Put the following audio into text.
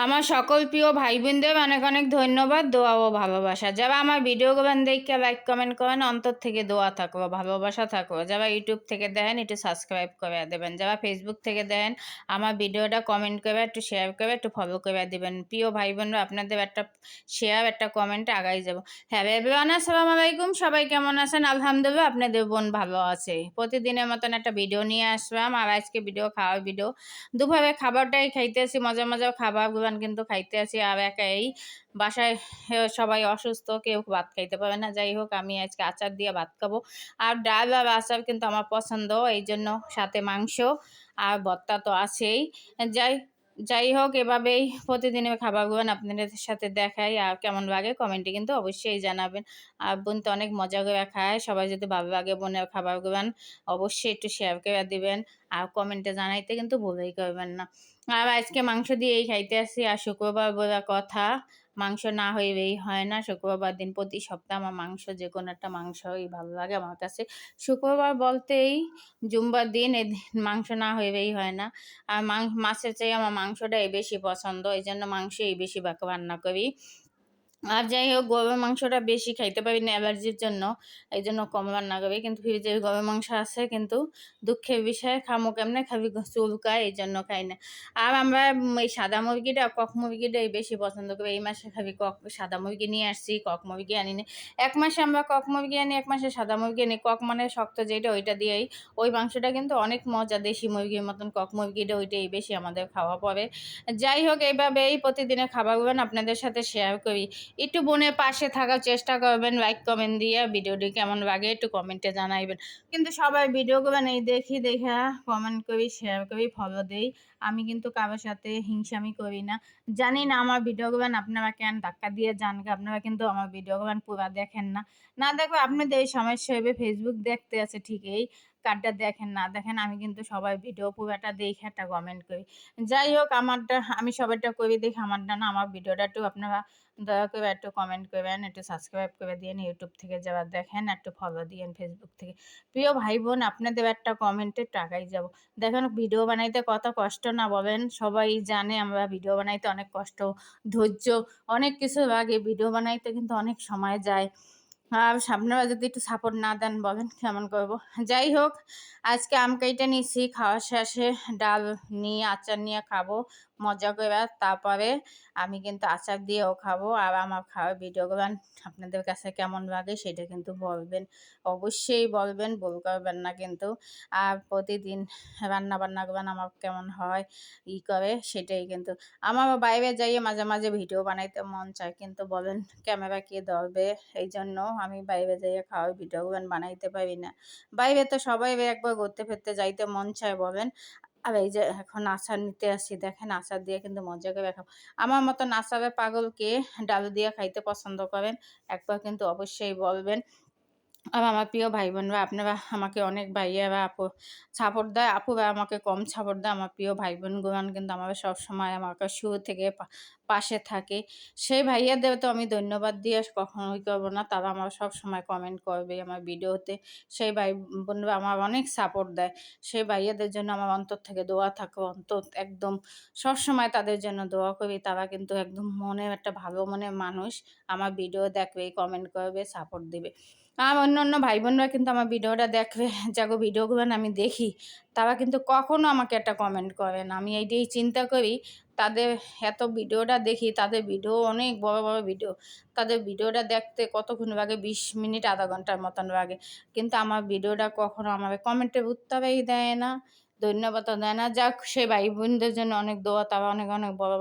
আমার সকল প্রিয় ভাই বোনদের অনেক অনেক ধন্যবাদ, দোয়া ও ভালোবাসা। যারা আমার ভিডিওগুলো দেখে লাইক কমেন্ট করেন, অন্তর থেকে দোয়া থাকো, ভালোবাসা থাকো। যারা ইউটিউব থেকে দেখেন একটু সাবস্ক্রাইব করে দেবেন, যারা ফেসবুক থেকে দেখেন আমার ভিডিওটা কমেন্ট করে একটু শেয়ার করে একটু ফলো করে দেবেন। প্রিয় ভাই বোনরা, আপনাদের একটা শেয়ার একটা কমেন্টে আগাই যাব। হ্যাঁ এভরিওয়ান, আসসালামু আলাইকুম। সবাই কেমন আছেন? আলহামদুলিল্লাহ আপনাদের বোন ভালো আছে। প্রতিদিনের মতন একটা ভিডিও নিয়ে আসলাম, আর আজকে খাওয়ার ভিডিও। দুপুরে খাবারটাই খাইতেছি, মজা মজা খাবারগুলো কিন্তু খাইতে আছি। আর একাই বাসায় সবাই অসুস্থ, কেউ ভাত খাইতে পারে না। যাই হোক, আমি আজকে আচার দিয়ে ভাত খাবো। আর ডাল আর আচার কিন্তু আমার পছন্দ, এই জন্য সাথে মাংস আর ভর্তা তো আছেই। যাই যাই হোক, এভাবেই প্রতিদিনের খাবারগুলো আপনাদের সাথে দেখাই। আর কেমন লাগে কমেন্টে কিন্তু অবশ্যই জানাবেন। আর বোন তো অনেক মজা করে খায়, সবাই যদি ভালো লাগে বোনের খাবারগুলো অবশ্যই একটু শেয়ার করে দিবেন। আর কমেন্টে জানাইতে কিন্তু ভুলেই করবেন না। আর আজকে মাংস দিয়েই খাইতে আসি। আর শুক্রবার বলে কথা, মাংস না হইলেই হয় না। শুক্রবার দিন প্রতি সপ্তাহে আমার মাংস, যে কোনো একটা মাংসই ভালো লাগে আমার কাছে। শুক্রবার বলতেই জুম্বার দিন, এদিন মাংস না হইলেই হয় না। আর মাছের চেয়ে আমার মাংসটাই বেশি পছন্দ, এই জন্য মাংসই বেশি রান্না করি। আর যাই হোক, গরুর মাংসটা বেশি খাইতে পারি না অ্যালার্জির জন্য, এই জন্য কম রান্না করি। কিন্তু ফ্রিজে গরুর মাংস আছে, কিন্তু দুঃখের বিষয় খামো কেমনে, খাবি চুলকায়, এই জন্য খাই না। আর আমরা এই সাদা মুরগিটা, কক মুরগিটাই বেশি পছন্দ করি। এই মাসে খাবি সাদা মুরগি নিয়ে আসছি, কক মুরগি আনি না। এক মাসে আমরা কক মুরগি আনি, এক মাসে সাদা মুরগি আনি। কক মানে শক্ত যেটা, ওইটা দিয়েই ওই মাংসটা কিন্তু অনেক মজা, দেশি মুরগির মতন। কক মুরগিটা ওইটাই বেশি আমাদের খাওয়া পড়ে। যাই হোক, এইভাবেই প্রতিদিনের খাবারগুলো আপনাদের সাথে শেয়ার করি। একটু বোনের পাশে থাকার চেষ্টা করবেন, লাইক কমেন্ট দিয়ে। ভিডিওটি কেমন লাগে একটু কমেন্টে জানাইবেন। কিন্তু সবাই ভিডিওগুলো নেই দেখি, দেখা কমেন্ট করি, শেয়ার করি, ফলো দেই। আমি কিন্তু কারোর সাথে হিংসামি করি না। জানি না আমার ভিডিওগুলো আপনারা কেন ধাক্কা দিয়ে যান, আপনারা কিন্তু আমার ভিডিওগুলো পুরা দেখেন না। না দেখবে আপনাদের এই সমস্যা হবে, ফেসবুক দেখতে আছে ঠিকই, কার্ডটা দেখেন না দেখেন। আমি কিন্তু সবাই ভিডিও পুরাটা দেখে একটা কমেন্ট করি। যাই হোক, আমারটা আমি সবাইটা করি দেখি, আমারটা না, আমার ভিডিওটা একটু আপনারা দয়া করে একটু কমেন্ট করবেন, একটু সাবস্ক্রাইব করে দিন। ইউটিউব থেকে যারা দেখেন একটু ফলো দিয়েন, ফেসবুক থেকে। প্রিয় ভাই বোন, আপনাদের একটা কমেন্টে টাকাই যাব। দেখেন ভিডিও বানাইতে কত কষ্ট না বলেন, সবাই জানে আমরা ভিডিও বানাইতে অনেক কষ্ট, ধৈর্য, অনেক কিছু লাগে। ভিডিও বানাইতে কিন্তু অনেক সময় যায়। আর আপনারা যদি একটু সাপোর্ট না দেন, বলেন কেমন করবো। যাই হোক, আজকে আম কাইটা নিছি, খাওয়ার শেষে ডাল নিয়ে আচার নিয়ে খাবো মজা করে। তারপরে আমি কিন্তু আচার দিয়েও খাবো। আর আমার খাওয়ার ভিডিওগুলো আপনাদের কাছে কেমন লাগে সেটা কিন্তু বলবেন, অবশ্যই বলবেন, ভুল করবেন না কিন্তু। আর প্রতিদিন রান্না বান্নাগুলো আমার কেমন হয় করে সেটাই কিন্তু। আমার বাইরে যাইয়ে মাঝে মাঝে ভিডিও বানাইতে মন চায়, কিন্তু বলেন ক্যামেরা কে ধরবে, এই জন্য আমি বাইরে যাইয়ে খাওয়ার ভিডিও বানাইতে পারি না। বাইরে তো সবাই একবার ঘুরতে ফিরতে যাইতে মন চায় বলেন। আর এই যে এখন আচার নিতে আসি, দেখেন আচার দিয়ে কিন্তু মজা করে খাবো। আমার মতন আচারের পাগলকে ডাল দিয়ে খাইতে পছন্দ করেন, একবার কিন্তু অবশ্যই বলবেন। আর আমার প্রিয় ভাই বোনরা, আপনারা আমাকে অনেক ভাইয়া বা আপু সাপোর্ট দেয়, আপুরা আমাকে কম সাপোর্ট দেয়। আমার প্রিয় ভাই বোনগুলো কিন্তু আমাকে সবসময় আমাকে শুরু থেকে পাশে থাকে। সেই ভাইয়াদের তো আমি ধন্যবাদ দিয়ে কখনোই করবো না, তারা আমার সবসময় কমেন্ট করবে আমার ভিডিওতে। সেই ভাই বোনরা আমার অনেক সাপোর্ট দেয়, সেই ভাইয়াদের জন্য আমার অন্তর থেকে দোয়া থাকে। অন্তর একদম সবসময় তাদের জন্য দোয়া করি। তারা কিন্তু একদম মনের একটা ভালো মনের মানুষ, আমার ভিডিও দেখবে, কমেন্ট করবে, সাপোর্ট দেবে। আর অন্য ভাই বোনরা কিন্তু আমার ভিডিওটা দেখবে, যাগো ভিডিওগুলো আমি দেখি, তারা কিন্তু কখনো আমাকে একটা কমেন্ট করে না। আমি এইটাই চিন্তা করি, তাদের এত ভিডিওটা দেখি, তাদের ভিডিও অনেক বড় বড় ভিডিও, তাদের ভিডিওটা দেখতে কতক্ষণ লাগে, 20 মিনিট আধা ঘন্টার মতন লাগে, কিন্তু আমার ভিডিওটা কখনো আমার কমেন্টের উত্তরেই দেয় না, ধন্যবাদও দেয় না। যাক, সেই ভাই বোনদের জন্য অনেক দোয়া, তারা অনেক অনেক বড়